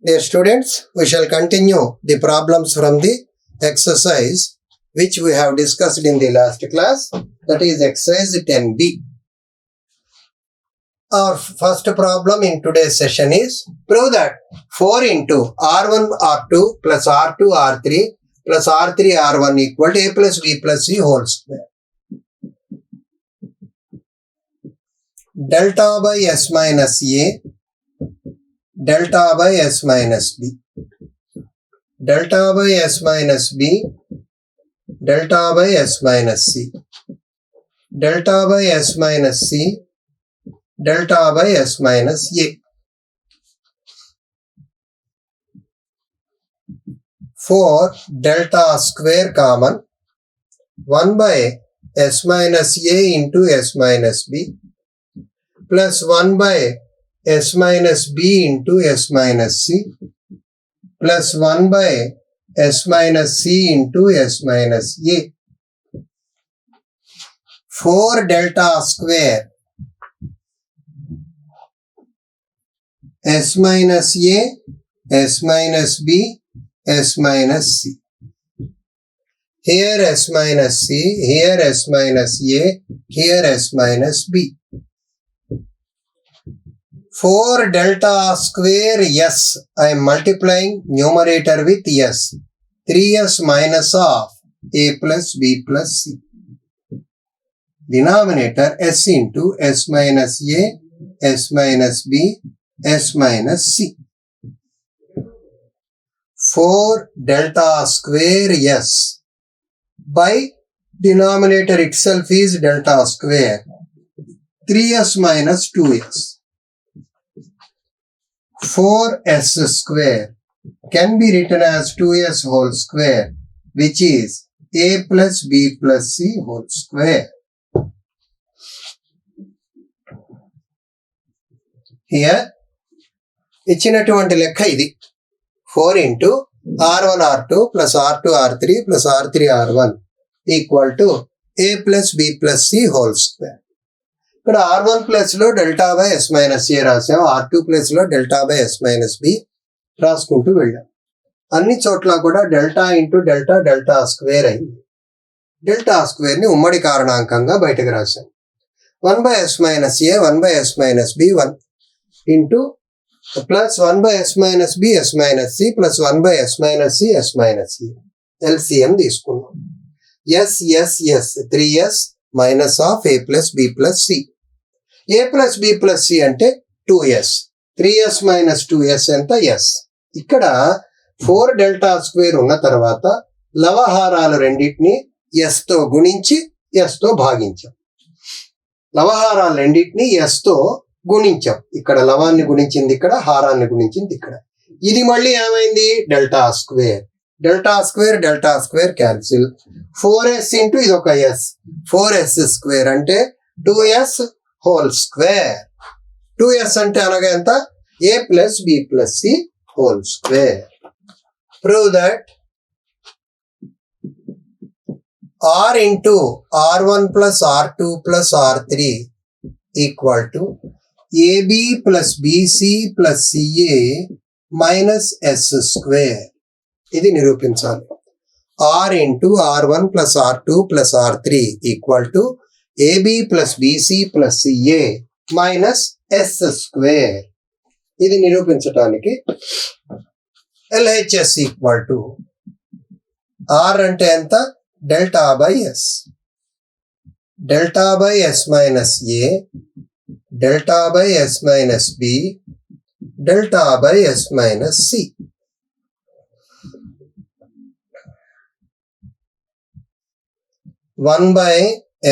Dear students, we shall continue the problems from the exercise which we have discussed in the last class, that is exercise 10b. Our first problem in today's session is prove that 4 into R1 R2 plus R2 R3 plus R3 R1 equal to A plus B plus C whole square. Delta by S minus A, delta by S minus B, delta by S minus B, delta by S minus C, delta by S minus C, delta by S minus A. 4 delta square common, 1 by S minus A into S minus B plus 1 by S minus B into S minus C plus 1 by S minus C into S minus A. 4 delta square S minus A, S minus B, S minus C. Here S minus C, here S minus A, here S minus B. 4 delta square S, I am multiplying numerator with S. 3S minus of A plus B plus C. Denominator S into S minus A, S minus B, S minus C. 4 delta square S by denominator itself is delta square. 3S minus 2S. 4S square can be written as 2S whole square, which is A plus B plus C whole square. Here, ఇచ్చినటువంటి లెక్క ఇది 4 into R1 R2 plus R2 R3 plus R3 R1 equal to A plus B plus C whole square. ఇక్కడ R1 plus లో delta by S minus A రాసాం, R2 plus లో delta by S minus B రాసుకుంటూ వెళ్ళాం. అన్ని చోట్ల కూడా delta into delta delta square అయింది. డెల్టా స్క్వేర్ ని ఉమ్మడి కారణాంకంగా బయటకు రాసాం. 1 by S minus A, 1 by S minus B, 1 into plus 1 by S minus B S minus C plus 1 by S minus C S minus C. LCM తీసుకున్నాం. S yes yes 3s minus of A plus B plus C. A plus B plus C అంటే 2s. 3s minus 2s ఎంత? Yes. ఇక్కడ 4 delta square ఉన్న తర్వాత లవహారాలు రెండింటిని yes తో గుణించి yes తో భాగించాం. లవహారాలు రెండింటిని ఎస్ తో గుణించాం. ఇక్కడ లవాన్ని గుణించింది, ఇక్కడ హారాన్ని గుణించింది ఇక్కడ. ఇది మళ్ళీ ఏమైంది? Delta square. Delta square delta square cancel. 4s into ఇది ఒక ఎస్. 4s స్క్వేర్ అంటే 2s హోల్ స్క్వేర్. 2s అంటే అనగా ఎంత? A plus B plus C whole square. Prove that R into R1 plus R2 plus R3 equal to AB plus BC plus CA minus S square. ఇది నిరూపించాలి. R into R1 plus R2 plus R3 equal to AB plus BC plus CA minus S square. ఇది నిరూపించటానికి LHS equal to R అంటే ఎంత? Delta by S. Delta by S minus A, delta by S minus B, delta by S minus C. One by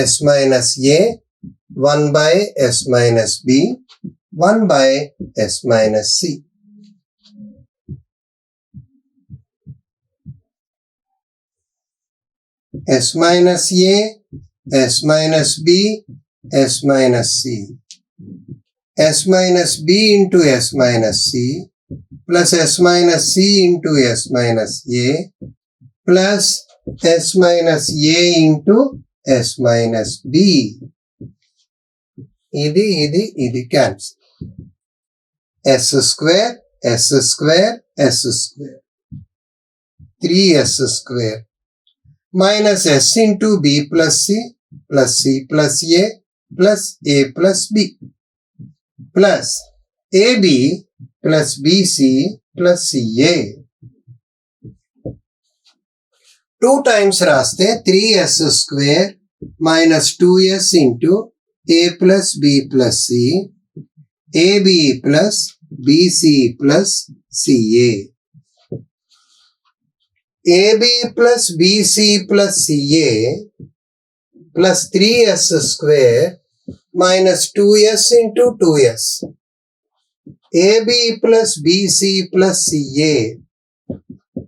S minus A, 1 by S minus B, 1 by S minus C. S minus A, S minus B, S minus C. S minus B into S minus C plus S minus C into S minus A plus S minus A into S minus B. ఇది cancel. S square s square 3s square minus s into b plus c plus c plus a plus b plus ab plus bc plus ca. 2 times రాస్తే 3s square minus 2s into a plus b plus c ab plus bc plus ca. ab plus bc plus ca plus 3s square minus 2s into 2s. ab plus bc plus ca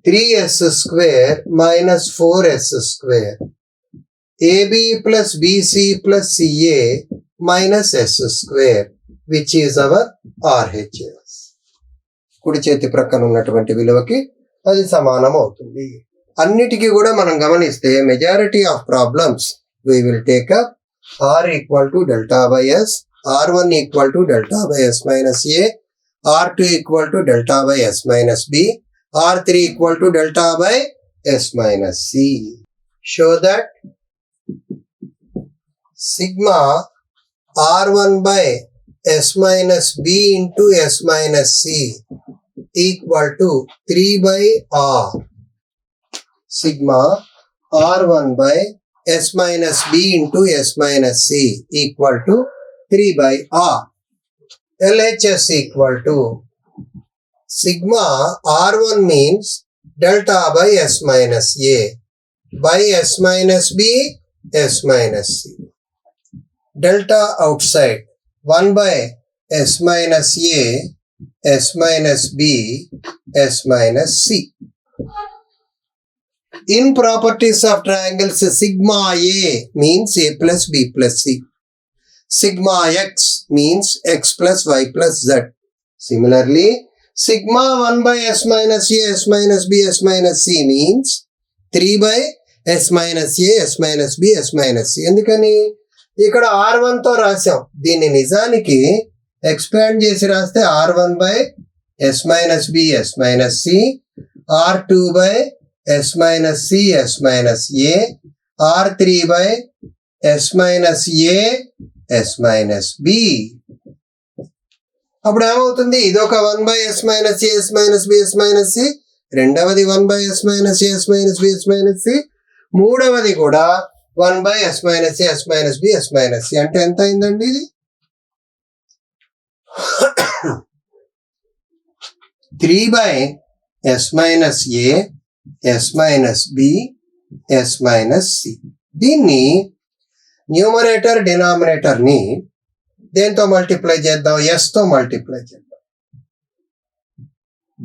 3s square minus 4s square. ab plus bc plus ca minus s square which is our RHS. కుడి చేతి ప్రక్కన ఉన్నటువంటి విలువకి అది సమానం అవుతుంది. అన్నిటికీ కూడా మనం గమనిస్తే majority of problems we will take up r equal to delta by s, r1 equal to delta by s minus a, r2 equal to delta by s minus b, r3 equal to delta by s minus c. Show that sigma r1 by s minus b into s minus c equal to 3 by r. Sigma r1 by s minus b into s minus c equal to 3 by r. LHS equal to sigma r1 means delta by s minus a by s minus b s minus c. Delta outside 1 by s minus a s minus b s minus c. In properties of triangles, sigma a means a plus b plus c. Sigma x means x plus y plus z. Similarly, sigma 1 by s minus a s minus b s minus c means 3 by s minus a s minus b s minus c. ఎందుకని ఇక్కడ r1 తో రాసాం. దీన్ని నిజానికి expand చేసి రాస్తే r1 by s minus b s minus c, r2 by s minus c s minus a, r3 by s minus a s minus b. అప్పుడు ఏమవుతుంది? ఇదొక 1 by s minus a s minus b s minus c, రెండవది 1 by s minus a s minus b s minus c, మూడవది కూడా 1 by s minus a s minus b s minus c. అంటే ఎంత అయిందండి ఇది? 3 by s minus a s minus b s minus c. దీన్ని numerator denominator ని దేంతో multiply చేద్దాం? s తో మల్టిప్లై చేద్దాం.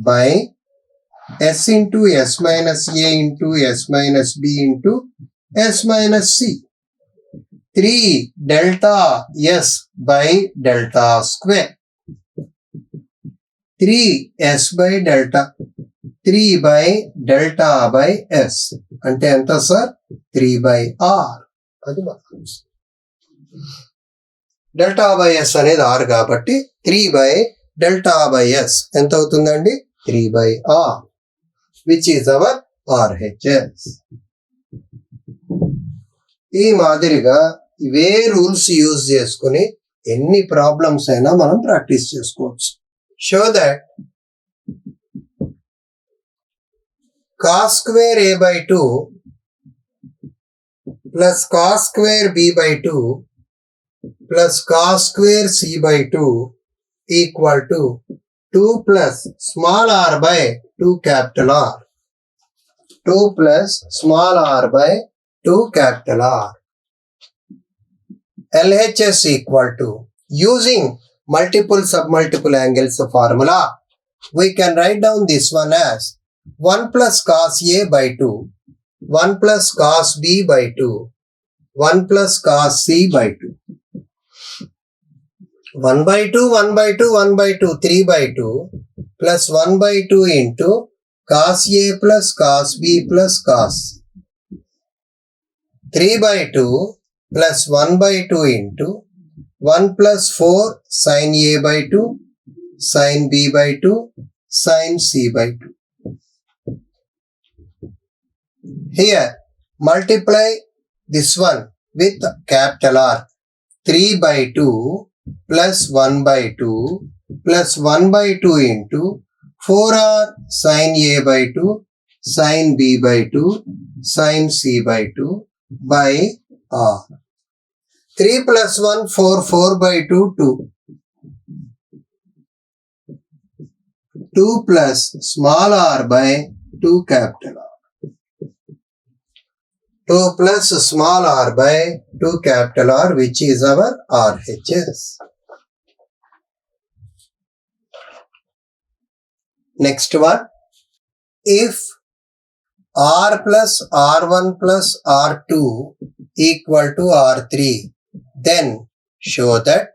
By s into s minus a into s minus b into s minus c. 3 delta s by delta square. 3s by delta, 3 by delta by s అంటే ఎంత sir? 3 by r. అది మనకు delta by s అనేది r కాబట్టి 3 by delta by s ఎంత అవుతుందండి? 3 by r which is our RHS. ఈ మాదిరిగా ఇవే రూల్స్ యూజ్ చేసుకుని ఎన్ని ప్రాబ్లమ్స్ అయినా మనం ప్రాక్టీస్ చేసుకోవచ్చు. Show that cos square a by 2 plus cos square b by 2 plus cos square c by 2 equal to 2 plus small r by 2 capital R. 2 plus small r by 2 capital R. LHS equal to, using multiple submultiple angles formula, we can write down this one as 1 plus cos a by 2, 1 plus cos b by 2, 1 plus cos c by 2. 1 by 2, 1 by 2, 1 by 2, 3 by 2 plus 1 by 2 into cos a plus cos b plus cos c. 3 by 2 plus 1 by 2 into 1 plus 4 sin a by 2, sin b by 2, sin C by 2. Here, multiply this one with capital R. 3 by 2 plus 1 by 2 plus 1 by 2 into 4R sin A by 2 sin B by 2 sin C by 2 by R. 3 plus 1 4 4 by 2 2. 2 plus small r by 2 capital R. 2 plus small r by 2 capital R, which is our RHS. Next one. If R plus R1 plus R2 equal to R3, then show that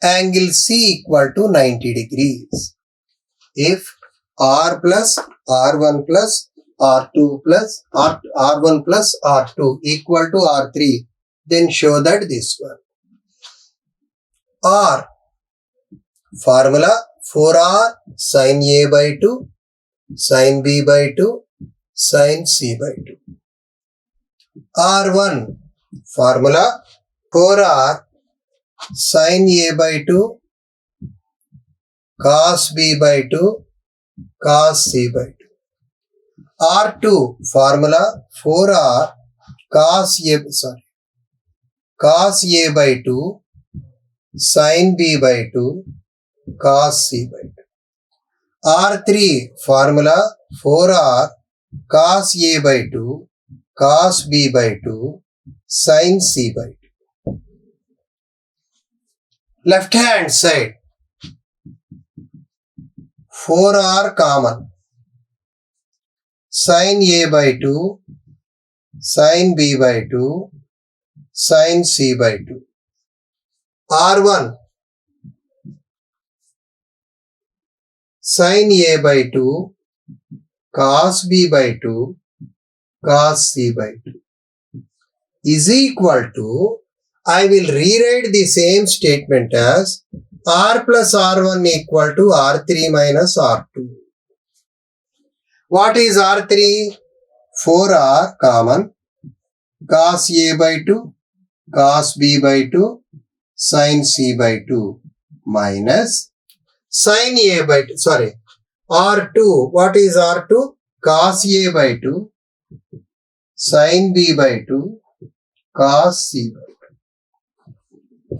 angle C equal to 90 degrees. If R plus R1 plus R2 plus R1 plus R2 equal to R3, then show that this one. R, formula 4R sin A by 2, sin B by 2, sin C by 2. R1, formula 4R sin A by 2, cos B by 2, cos C by 2. R2, formula 4R cos A by 2, sin B by 2, cos C by 2. R3, formula 4R cos A by 2, cos B by 2, sin C by 2. Left hand side, 4R common, sin A by 2, sin B by 2, sin C by 2. R1, sin A by 2, cos B by 2, cos C by 2 is equal to, I will rewrite the same statement as R plus R1 equal to R3 minus R2. What is R3? 4R common, cos A by 2, cos B by 2, sin C by 2 minus sin A by 2, R2. What is R2? Cos A by 2, sin B by 2, cos C by 2.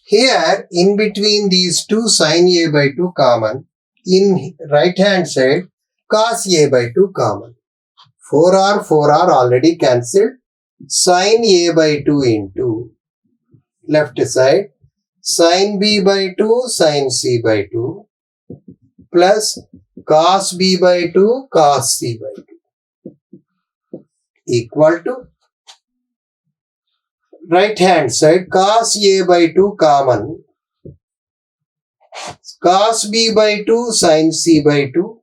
Here, in between these two sin A by 2 common, in right hand side, cos A by 2 common. 4R already cancelled. Sin A by 2 into left side, sin B by 2, sin C by 2, plus cos B by 2, cos C by 2, equal to right hand side, cos A by 2 common, cos B by 2, sin C by 2,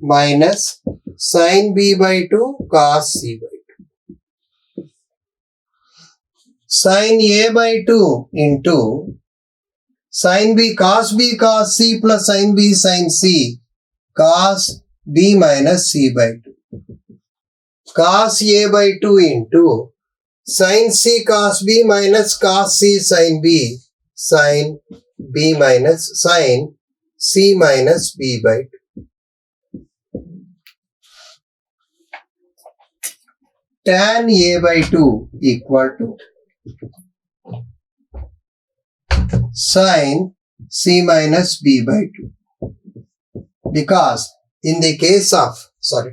minus sin B by 2, cos C by 2. Sin A by 2 into sin B cos C plus sin B sin C, cos B minus C by 2. Cos A by 2 into sin C cos B minus cos C sin B, sin B minus sin C minus B by 2. Tan A by 2 equal to sin C minus B by 2. Because in the case of,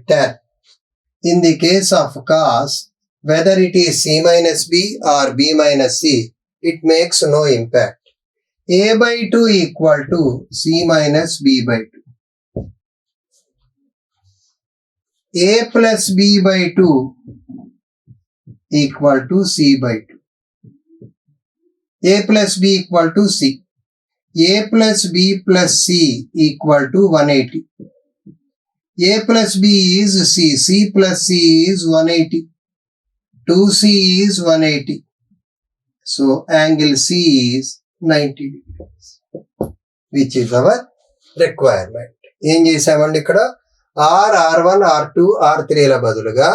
tan, in the case of cos, whether it is C minus B or B minus C, it makes no impact. A by 2 equal to C minus B by 2. A plus B by 2 equal to C by 2. A plus B equal to C. A plus B plus C equal to 180. A plus B is C. C plus C is 180. 2C is 180. So, angle C is 90 degrees, which is our requirement. ఏం చేసామండి ఇక్కడ R1 R2 R3ల బదులుగా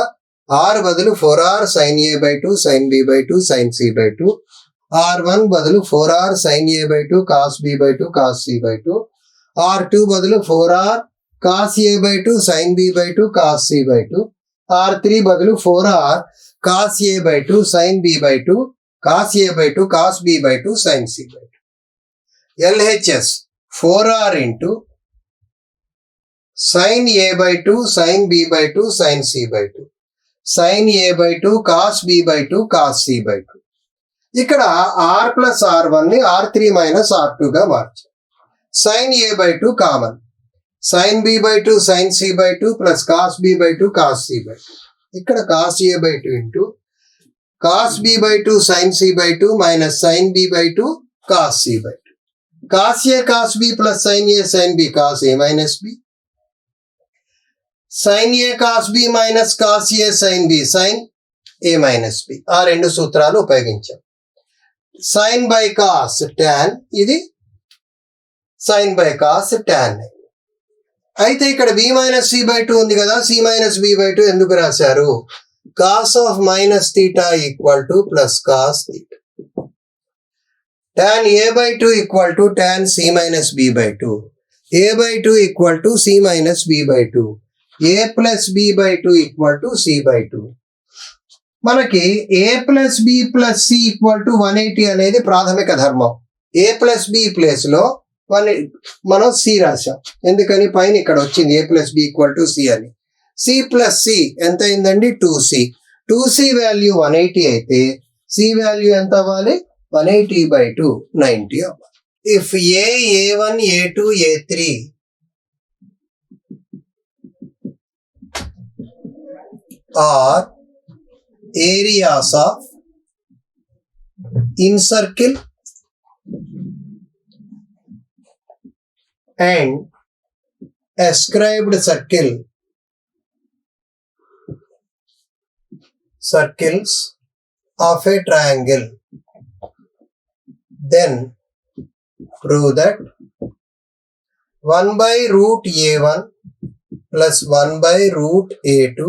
R బదులు 4R sin A/2 sin B/2 sin C/2, R1 బదులు 4R sin A/2 cos B/2 cos C/2, R2 బదులు 4R cos A/2 sin B/2 cos C/2, R3 బదులు 4R cos A/2 sin B/2 cos A/2 cos B/2 sin C/2. LHS 4R into sin A/2 sin B/2 sin C/2 sin A/2 cos B/2 cos C/2. ఇక్కడ R plus R1 ని R3 minus R2గా మార్చాం. sin A/2 common, sin B/2 sin C/2 plus cos B/2 cos C/2. ఇక్కడ cos A/2 into cos B/2 sin C/2 minus sin B/2 cos C/2. cos A cos B plus sin A sin B cos A minus B, sin A cos B minus cos A sin B sin A minus B. ఆ రెండు సూత్రాలు ఉపయోగించాం. sin by cos tan, ఇది sin by cos tan. అయితే ఇక్కడ B minus C/2 ఉంది కదా, C minus B/2 ఎందుకు రాశారు? cos of minus θ equal to plus cos θ. tan A/2 equal to tan C minus B/2. A/2 equal to C minus B/2. A plus B/2 equal to C/2. మనకి A plus B plus C equal to 180 అనేది ప్రాథమిక ధర్మం. A plus B place లో మనం C రాశాం. ఎందుకని? పైన ఇక్కడ వచ్చింది A plus B equal to C అని. C ప్లస్ C ఎంత అయిందండి? 2C. 2C వాల్యూ 180 అయితే C వాల్యూ ఎంత అవ్వాలి? 180/2 90 అవ్వాలి. If A1 A2 A3 are areas of incircle and ascribed circles of a triangle, then prove that 1 by root A1 plus 1 by root A2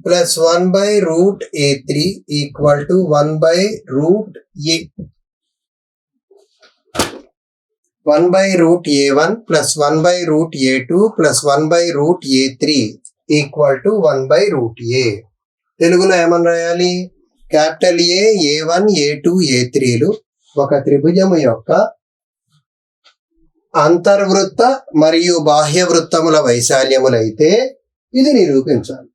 plus 1 by root A3 equal to 1 by root A. 1 by root A1 plus 1 by root A2 plus 1 by root A3 equal to 1 by root A. తెలుగులో ఏమని రాయాలి? Capital A, A1, A2, A3లు ఒక త్రిభుజము యొక్క అంతర్వృత్త మరియు బాహ్య వృత్తముల వైశాల్యములైతే ఇది నిరూపించాలి.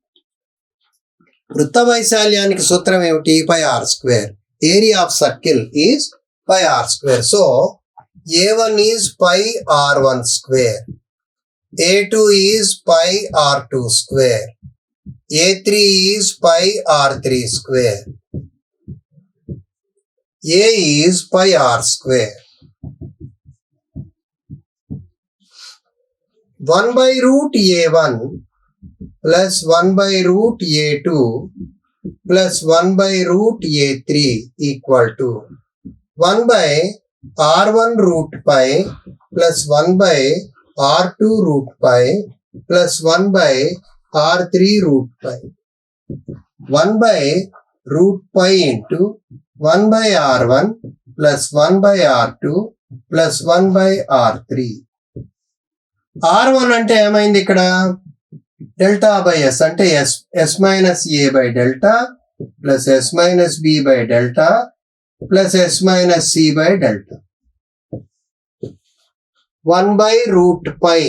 వృత్త వైశాల్యానికి సూత్రం ఏమిటి? πr². Area of circle is πr². So A1 is πr1², A2 is πr2², A3 is πr3², A is πr². 1 by root A1 plus 1 by root A2 plus 1 by root A3 equal to 1 by R1 root pi plus 1 by R2 root pi plus 1 by R3 root pi. 1 by root pi into 1 by R1 plus 1 by R2 plus 1 by R3. R1 అంటే ఏమైంది ఇక్కడ? Delta by S అంటే S minus A by delta plus S minus B by delta plus S minus C by delta. 1 by root pi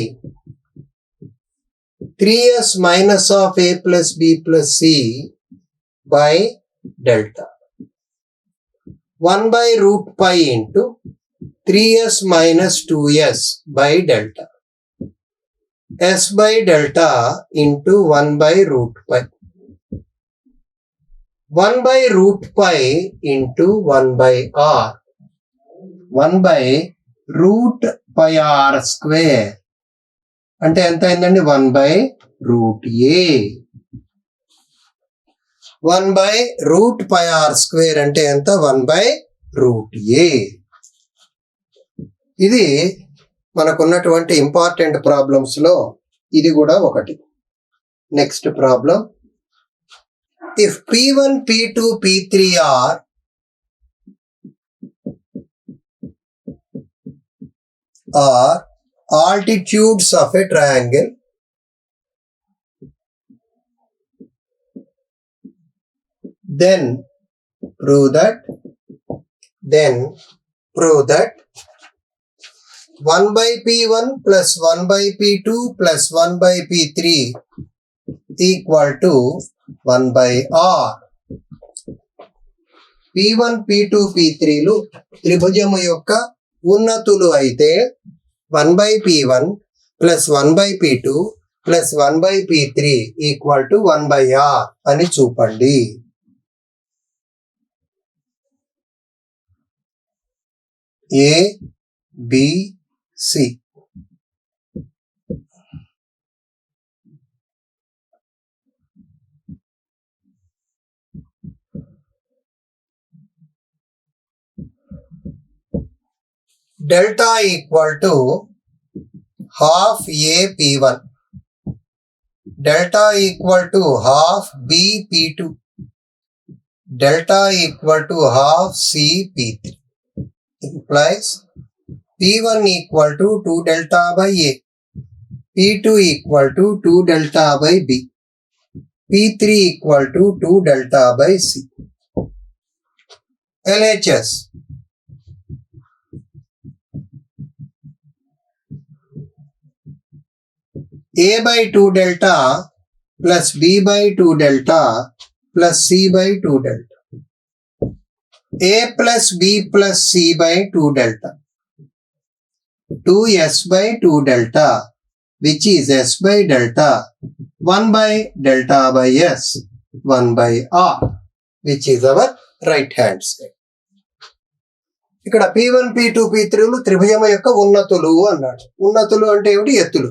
3s minus of a plus b plus c by delta. 1 by root pi into 3s minus 2s by delta. S by delta into 1 by root pi. 1 by root pi into 1 by r. 1 by root pi r square. అంటే ఎంత అయిందండి? 1 by root a. 1 by root pi r square అంటే ఎంత? 1 by root a. ఇది మనకున్నటువంటి important ప్రాబ్లమ్స్లో ఇది కూడా ఒకటి. Next problem, if P1, P2, P3 are altitudes of a triangle, then prove that 1 by P1 plus 1 by P2 plus 1 by P3 equal to 1 by R. P1, P2, P3లు త్రిభుజము యొక్క ఉన్నతులు అయితే 1 by P1 plus 1 by P2 plus 1 by P3 equal to 1 by R అని చూపండి. A, B, C. Delta equal to half A P1. Delta equal to half B P2. Delta equal to half C P3. Implies P1 equal to 2 delta by A. P2 equal to 2 delta by B. P3 equal to 2 delta by C. LHS. A by 2 delta plus B by 2 delta plus C by 2 delta. A plus B plus C by 2 delta. 2S by 2 delta, which is S by delta. 1 by delta by S, 1 by R, which is our right hand side. ఇక్కడ P1, P2, P3లు త్రిభుజము యొక్క ఉన్నతులు అన్నాడు. ఉన్నతులు అంటే ఏమిటి? ఎత్తులు.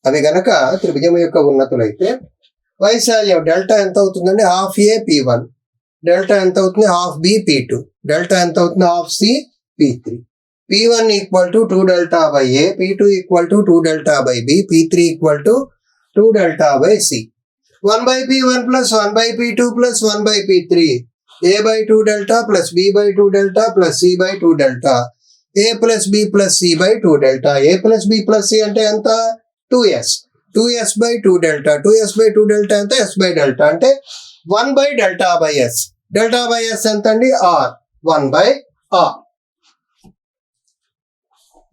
అవి గనక త్రిభుజము యొక్క ఉన్నతులు అయితే వైశాల్యం డెల్టా ఎంత అవుతుందండి? హాఫ్ ఏ P1. డెల్టా ఎంత అవుతుంది? Half B P2. డెల్టా ఎంత అవుతుంది? Half C P3. P1 equal to 2 delta by A, P2 equal to 2 delta by B, P3 equal to 2 delta by C. 1 by P1 plus 1 by P2 plus 1 by P3. A by 2 delta plus B by 2 delta plus C by 2 delta. A plus B plus C by 2 delta. A plus B plus C అంటే ఎంత? 2S. 2S by 2 delta. 2S by 2 delta అంటే S by delta అంటే 1 by delta by S. Delta by S ఎంత అండి? R. 1 by R.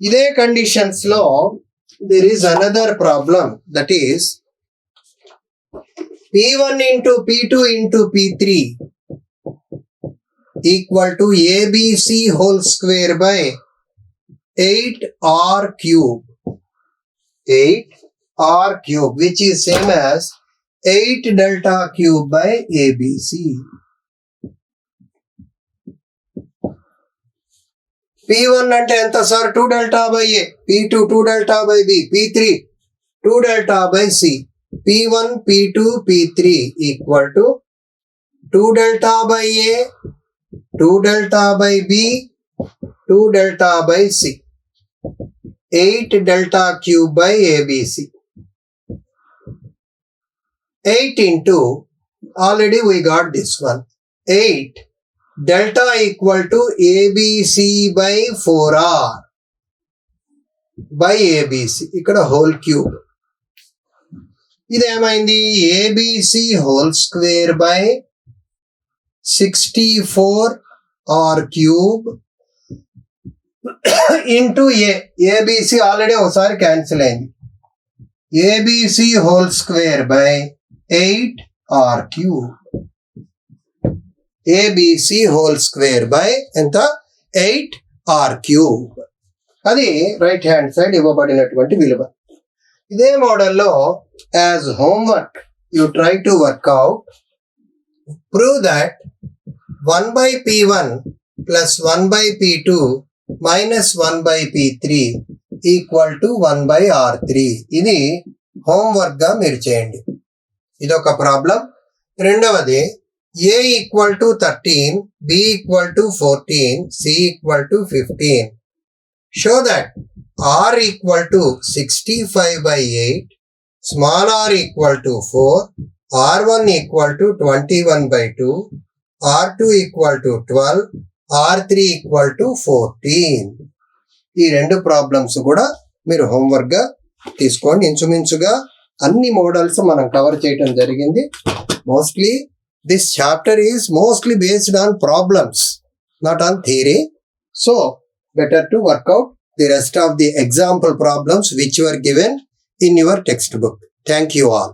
ఇదే conditions లో there is another problem, that is P1 into P2 into P3 equal to ABC whole square by 8R cube. 8R cube, which is same as 8 delta cube by ABC. P1 అంటే ఎంత sir? 2 delta by A. P2 2 delta by B. P3 2 delta by C. P1, P2, P3 equal to 2 delta by A, 2 delta by B, 2 delta by C. 8 delta cube by ABC. 8 into, already we got this one. 8 delta equal to ABC by 4R by ABC. ఇక్కడ whole cube. ఇదేమైంది? ABC whole square by 64R cube into A. ABC already ఒకసారి cancel అయింది. ABC whole square by 8R cube. ABC whole square by ఎంత? 8R cube. అది right hand side ఇవ్వబడినటువంటి విలువ. ఇదే మోడల్లో as homework you try to work out, prove that 1 by P1 plus 1 by P2 minus 1 by P3 equal to 1 by R3. ఇది homework గా మీరు చేయండి. ఇదొక ప్రాబ్లం. రెండవది, A equal to 13, B equal to 14, C equal to 15. Show that r equal to 65/8, small r equal to 4, r1 equal to 21/2, r2 equal to 12, r3 equal to 14. ఈ రెండు problems కూడా మీరు హోంవర్క్ గా తీసుకోండి. ఇంచుమించుగా అన్ని మోడల్స్ మనం కవర్ చేయడం జరిగింది. Mostly this chapter is mostly based on problems, not on theory. So better to work out the rest of the example problems which were given in your textbook. Thank you all.